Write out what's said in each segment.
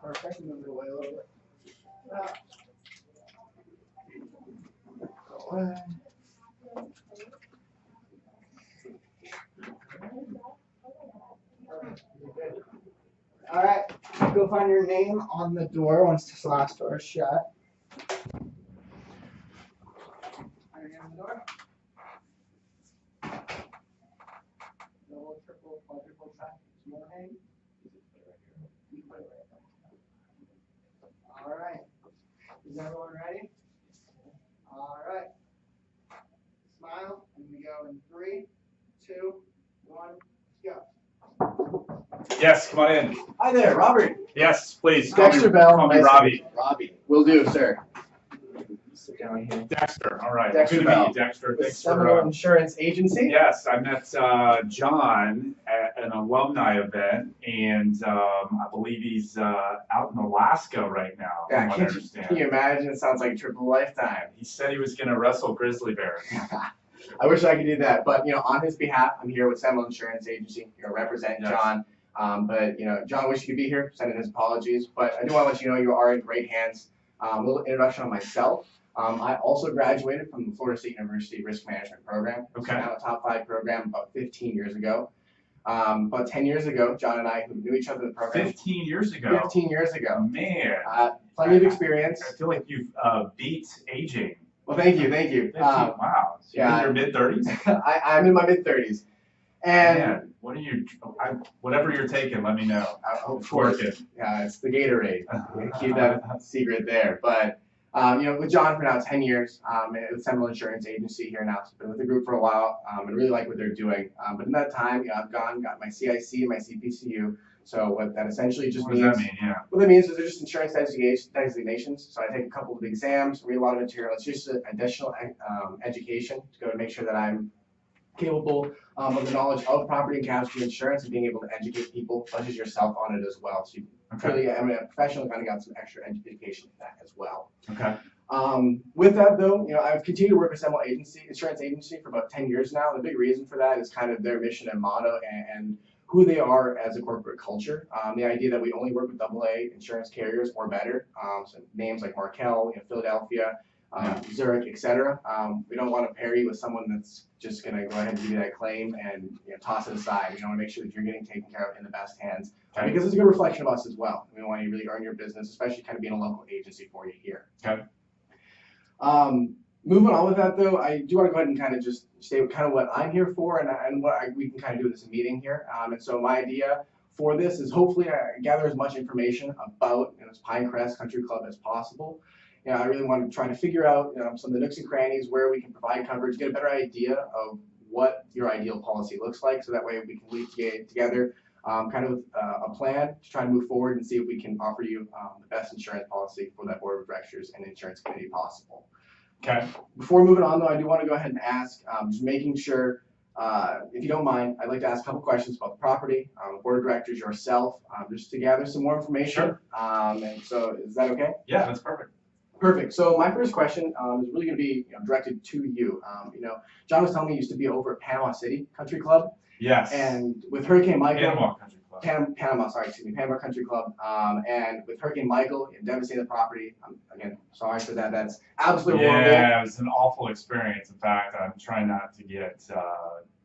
Perfect. Move it away a little bit. Away. All right, go find your name on the door once this last door is shut. Find your name on the door. Double, triple, quadruple check. Your name. You put it right there. All right. Is everyone ready? All right. Smile, and we go in 3, 2, 1, go. Yes, come on in. Hi there, Robert. Yes, please. Dexter Bell. Call me Robbie. Robbie. Will do, sir. Sit down here. Dexter. All right. Dexter Good to Bell. meet you, Dexter. With Thanks Seminole for. Insurance Agency. Yes, I met John at an alumni event, and I believe he's out in Alaska right now. Yeah, from what I understand. can you imagine? It sounds like a trip of a lifetime. He said he was going to wrestle grizzly bears. I wish I could do that, but on his behalf, I'm here with Seminole Insurance Agency. Represent Yes. John. But John wished he could be here. Sending his apologies, but I do want to let you know you are in great hands. A little introduction on myself. I also graduated from the Florida State University Risk Management Program. Okay. So now a top 5 program about 15 years ago. About 10 years ago, John and I, who knew each other in the program. 15 years ago. 15 years ago. Man. Plenty of experience. I feel like you've beat aging. Well, thank you, thank you. 15, wow. So yeah. you're in your mid-30s? I'm in my mid-30s. And Man, what are you? Whatever you're taking, let me know. of course, yeah, it's the Gatorade. Keep that secret there. But with John for now 10 years, with Seminole Insurance Agency here now. So been with the group for a while, and really like what they're doing. But in that time, I've got my CIC and my CPCU. So what that essentially just means. What does that mean? Yeah. What that means is they're just insurance designations. So I take a couple of exams, read a lot of material. It's just an additional education to go to make sure that I'm capable of the knowledge of property and casualty insurance and being able to educate people, such as yourself, on it as well. So you really, I'm a professional, kind of got some extra education in that as well. Okay. With that though, I've continued to work with Seminole Insurance Agency for about 10 years now. And the big reason for that is kind of their mission and motto and who they are as a corporate culture. The idea that we only work with AA insurance carriers or better. So names like Markel, Philadelphia, Zurich, etc. We don't want to pair you with someone that's just going to go ahead and give you that claim and toss it aside. We want to make sure that you're getting taken care of in the best hands, because it's a good reflection of us as well. We want you to really earn your business, especially kind of being a local agency for you here. Okay. Moving on with that though, I do want to go ahead and kind of just state kind of what I'm here for and what we can kind of do in this meeting here. And so my idea for this is hopefully I gather as much information about this Pinecrest Country Club as possible. I really want to try to figure out some of the nooks and crannies where we can provide coverage, get a better idea of what your ideal policy looks like, so that way we can lead together kind of a plan to try to move forward and see if we can offer you the best insurance policy for that board of directors and insurance committee possible. Okay. Before moving on though, I do want to go ahead and ask, just making sure, if you don't mind, I'd like to ask a couple questions about the property, the board of directors, yourself, just to gather some more information. Sure. And so is that okay? Yeah, that's perfect. Perfect. So my first question is really going to be directed to you. John was telling me you used to be over at Panama City Country Club. Yes. And with Hurricane Michael. Panama Country Club. Panama Country Club. And with Hurricane Michael, it devastated the property. Again, sorry for that. That's absolutely horrible. Yeah, it was an awful experience. In fact, I'm trying not to get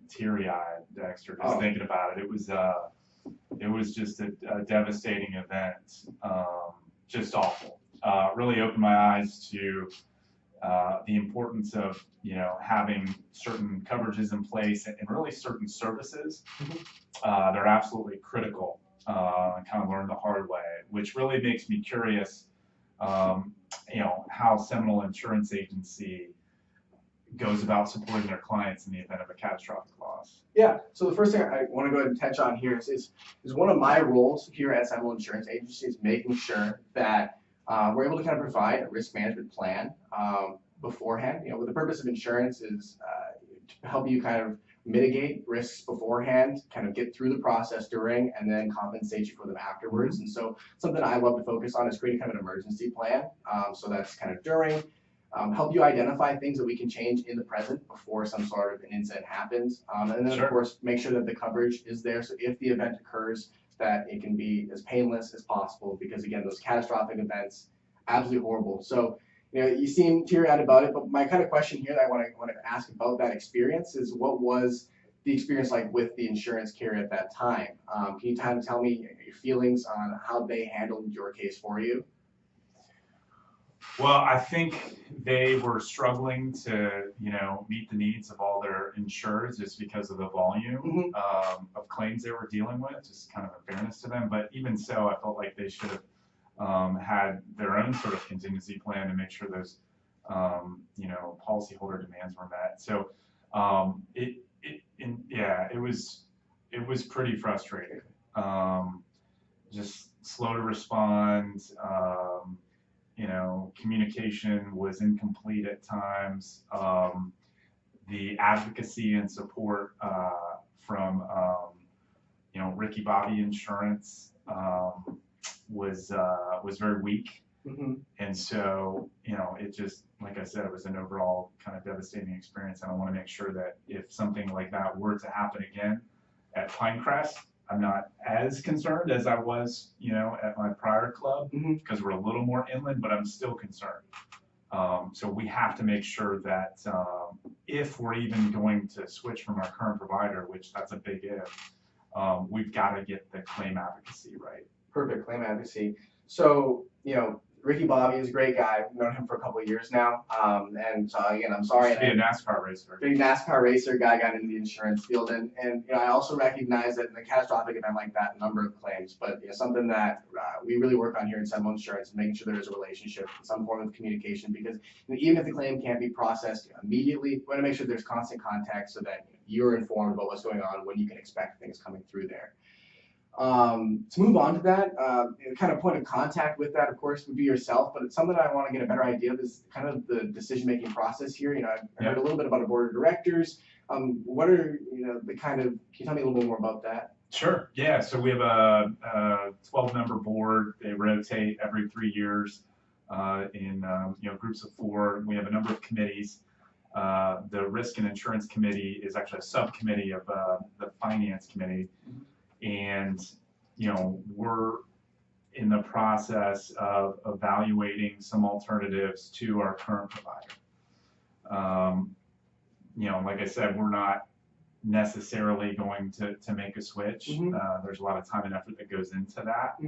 teary-eyed, Dexter, just thinking about it. It was just a devastating event. Just awful. Really opened my eyes to the importance of having certain coverages in place and really certain services. They're absolutely critical. I kind of learned the hard way, which really makes me curious. How Seminole Insurance Agency goes about supporting their clients in the event of a catastrophic loss. Yeah. So the first thing I want to go ahead and touch on here is one of my roles here at Seminole Insurance Agency is making sure that we're able to kind of provide a risk management plan beforehand. With the purpose of insurance is to help you kind of mitigate risks beforehand, kind of get through the process during, and then compensate you for them afterwards. And so something I love to focus on is creating kind of an emergency plan. So that's kind of during, help you identify things that we can change in the present before some sort of an incident happens. And then, Sure. Of course, make sure that the coverage is there. So if the event occurs, that it can be as painless as possible, because again, those catastrophic events, absolutely horrible. So, you seem teary-eyed about it, but my kind of question here that I want to ask about that experience is, what was the experience like with the insurance carrier at that time? Can you kind of tell me your feelings on how they handled your case for you? Well, I think they were struggling to, meet the needs of all their insureds just because of the volume of claims they were dealing with, just kind of in fairness to them. But even so, I felt like they should have had their own sort of contingency plan to make sure those, policyholder demands were met. So it was pretty frustrating. Just slow to respond. Communication was incomplete at times. The advocacy and support from, Ricky Bobby Insurance was very weak. And so, it just, like I said, it was an overall kind of devastating experience. And I want to make sure that if something like that were to happen again at Pinecrest, I'm not as concerned as I was, at my prior club, because we're a little more inland, but I'm still concerned. So we have to make sure that if we're even going to switch from our current provider, which that's a big if, we've got to get the claim advocacy right. Perfect, claim advocacy. So, Ricky Bobby is a great guy. I've known him for a couple of years now. And so again, I'm sorry. Be a NASCAR racer. Big NASCAR racer guy got into the insurance field, and I also recognize that in a catastrophic event like that, a number of claims, but something that we really work on here in Seminole Insurance is making sure there is a relationship, some form of communication, because even if the claim can't be processed immediately, we want to make sure there's constant contact so that you're informed about what's going on, when you can expect things coming through there. To move on to that, kind of point of contact with that, of course, would be yourself, but it's something I want to get a better idea of, is kind of the decision-making process here. I heard a little bit about a board of directors. What are, the kind of, can you tell me a little bit more about that? Sure. Yeah. So we have a 12-member board. They rotate every 3 years in, groups of 4. We have a number of committees. The Risk and Insurance Committee is actually a subcommittee of the Finance Committee. And, we're in the process of evaluating some alternatives to our current provider. Like I said, we're not necessarily going to make a switch. There's a lot of time and effort that goes into that.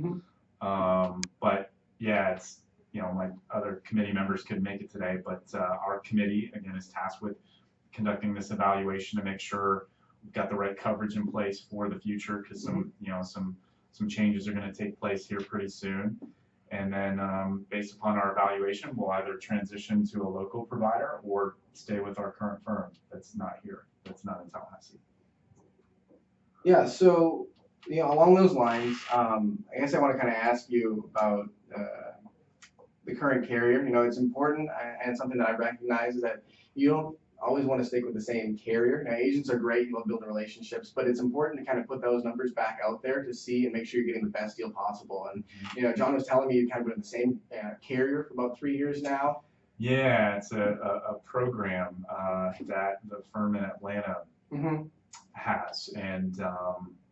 But yeah, it's, my other committee members couldn't make it today, but our committee, again, is tasked with conducting this evaluation to make sure we've got the right coverage in place for the future, because some changes are going to take place here pretty soon. And then based upon our evaluation, we'll either transition to a local provider or stay with our current firm that's not here, that's not in Tallahassee. Yeah, so along those lines, I guess I want to kind of ask you about the current carrier. It's important, and something that I recognize is that you don't always want to stick with the same carrier. Now, agents are great, you love building relationships, but it's important to kind of put those numbers back out there to see and make sure you're getting the best deal possible. And John was telling me you kind of been with the same carrier for about 3 years now. Yeah, it's a program that the firm in Atlanta has, and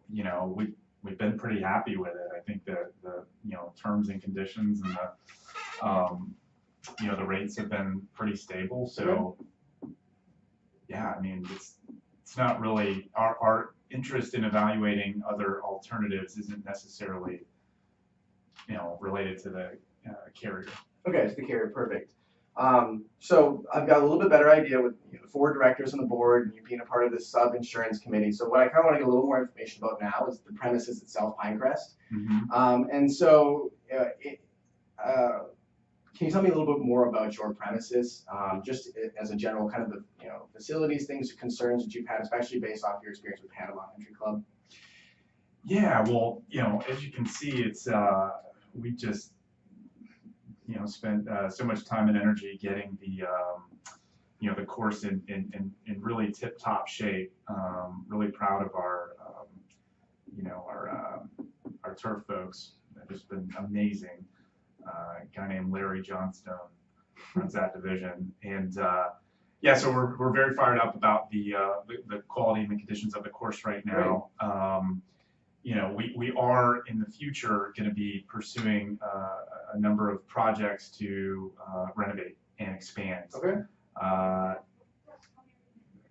we've been pretty happy with it. I think the terms and conditions and the rates have been pretty stable. So yeah, I mean, it's not really our interest in evaluating other alternatives isn't necessarily related to the carrier. Okay, it's the carrier, perfect. So I've got a little bit better idea with the 4 directors on the board and you being a part of the sub-insurance committee. So what I kind of want to get a little more information about now is the premises itself, Pinecrest. And so can you tell me a little bit more about your premises, just as a general kind of the facilities, things, concerns that you've had, especially based off your experience with Panama Country Club? Yeah, well, as you can see, it's we just spent so much time and energy getting the course in really tip-top shape. Really proud of our our turf folks. They've just been amazing. A guy named Larry Johnstone runs that division, and yeah, so we're very fired up about the quality and the conditions of the course right now. we are in the future going to be pursuing a number of projects to renovate and expand. Okay.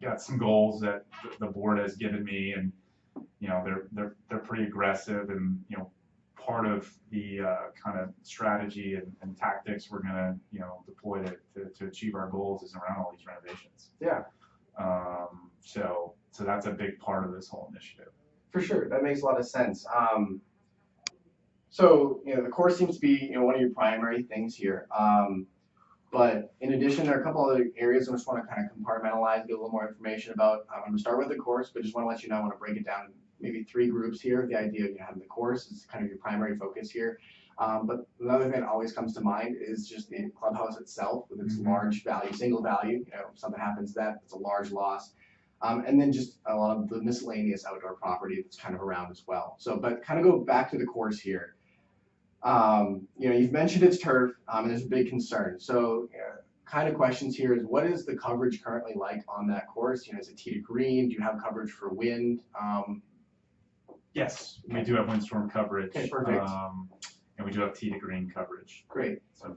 Got some goals that the board has given me, and they're pretty aggressive, and part of the kind of strategy and tactics we're going to deploy to achieve our goals is around all these renovations. Yeah. So that's a big part of this whole initiative. For sure, that makes a lot of sense. So the course seems to be one of your primary things here. But in addition, there are a couple other areas I just want to kind of compartmentalize, get a little more information about. I'm going to start with the course, but just want to let you know I want to break it down in maybe 3 groups here. The idea of having the course is kind of your primary focus here. But another thing that always comes to mind is just the clubhouse itself with its large value, single value. If something happens to that, it's a large loss. And then just a lot of the miscellaneous outdoor property that's kind of around as well. So, but kind of go back to the course here. You've mentioned it's turf, and there's a big concern. So, kind of questions here is, what is the coverage currently like on that course? Is it tee to green? Do you have coverage for wind? Yes, we do have windstorm coverage. Okay, perfect. And we do have tee to green coverage. Great. So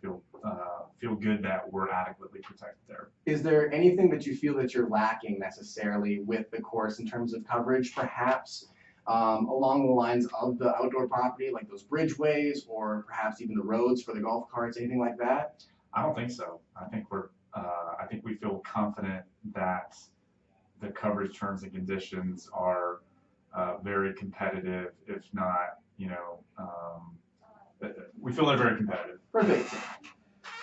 feel good that we're adequately protected there. Is there anything that you feel that you're lacking necessarily with the course in terms of coverage, perhaps along the lines of the outdoor property, like those bridgeways, or perhaps even the roads for the golf carts, anything like that? I don't think so. I think we feel confident that the coverage terms and conditions are very competitive, if not, we feel they're very competitive. Perfect.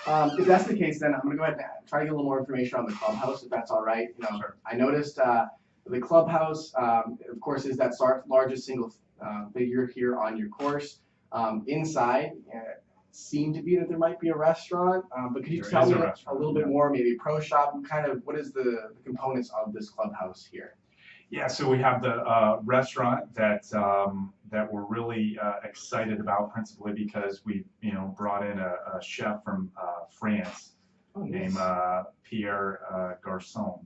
If that's the case, then I'm going to go ahead and try to get a little more information on the clubhouse, if that's all right. Sure. I noticed the clubhouse, of course, is that largest single figure here on your course. Inside, seemed to be that there might be a restaurant, but could you tell me a little bit more, maybe pro shop, what is the components of this clubhouse here? Yeah, so we have the restaurant that we're really excited about, principally because we brought in a chef from France named Pierre Garçon,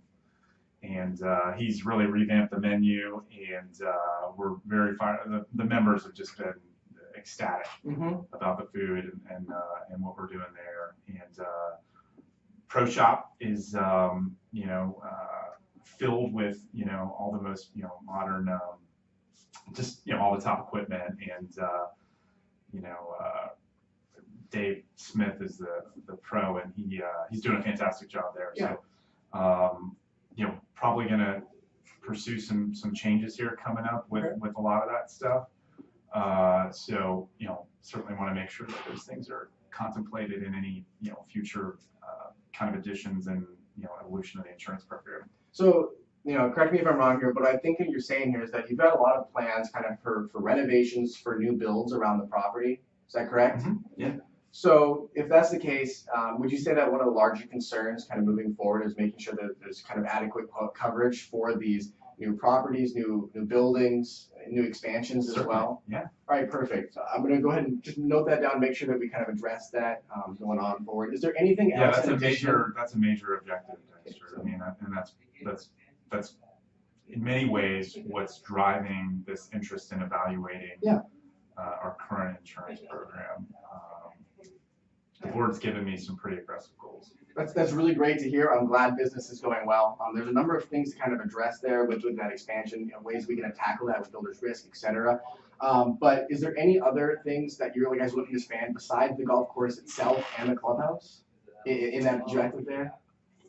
and he's really revamped the menu, and we're very fine. The members have just been ecstatic about the food and what we're doing there. And Pro Shop is filled with all the most modern all the top equipment, and Dave Smith is the pro, and he's doing a fantastic job there. Yeah. So probably gonna pursue some changes here coming up with a lot of that stuff. So certainly want to make sure that those things are contemplated in any future kind of additions and evolution of the insurance program. So, correct me if I'm wrong here, but I think what you're saying here is that you've got a lot of plans kind of for renovations, for new builds around the property. Is that correct? Yeah. So if that's the case, would you say that one of the larger concerns kind of moving forward is making sure that there's kind of adequate coverage for these new properties, new buildings, new expansions as well? Yeah. All right, perfect. I'm going to go ahead and just note that down, make sure that we kind of address that going on forward. Is there anything else? Yeah, that's a major objective, Dexter. I mean, and that's in many ways what's driving this interest in evaluating our current insurance program. The board's given me some pretty aggressive goals. That's really great to hear. I'm glad business is going well. There's a number of things to kind of address there with that expansion, ways we can tackle that with builder's risk, etc. But is there any other things that you're guys looking to expand besides the golf course itself and the clubhouse in that objective there?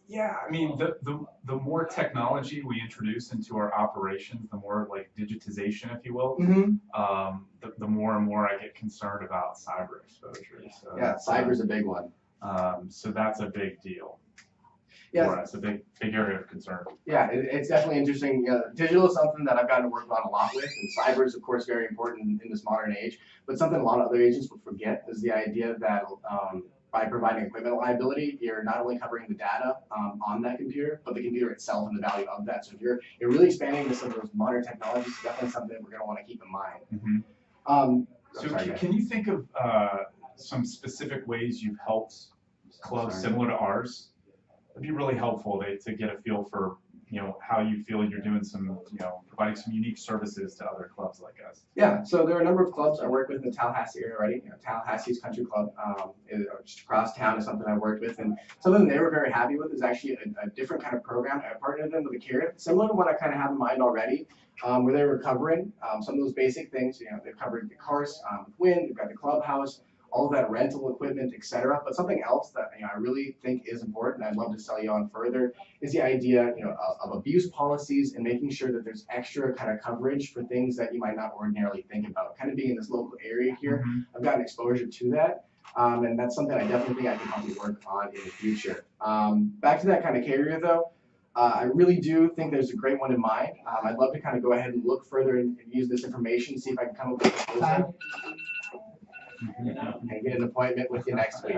Yeah, I mean, the more technology we introduce into our operations, the more digitization, if you will, the more and more I get concerned about cyber exposure. So yeah, cyber's a big one. So that's a big deal. Yes. For us, a big area of concern. Yeah, it's definitely interesting. Digital is something that I've gotten to work on a lot with, and cyber is, of course, very important in this modern age. But something a lot of other agents will forget is the idea that by providing equipment liability, you're not only covering the data on that computer, but the computer itself and the value of that. So if you're really expanding into some of those modern technologies, it's definitely something that we're going to want to keep in mind. So can you think of some specific ways you've helped clubs similar to ours? It'd be really helpful to get a feel for how you feel you're doing some, providing some unique services to other clubs like us. Yeah, so there are a number of clubs I work with in the Tallahassee area already. Tallahassee's Country Club, just across town is something I worked with, and something they were very happy with is actually a different kind of program. I partnered them with a carrot, similar to what I kind of have in mind already, where they were covering some of those basic things. They've covered the course with wind, they've got the clubhouse, all of that rental equipment, etc. But something else that I really think is important, and I'd love to sell you on further, is the idea of abuse policies and making sure that there's extra kind of coverage for things that you might not ordinarily think about. Kind of being in this local area here, I've gotten exposure to that. And that's something I definitely think I can probably work on in the future. Back to that kind of carrier though, I really do think there's a great one in mind. I'd love to kind of go ahead and look further and use this information, see if I can come up with a proposal and get an appointment with you next week.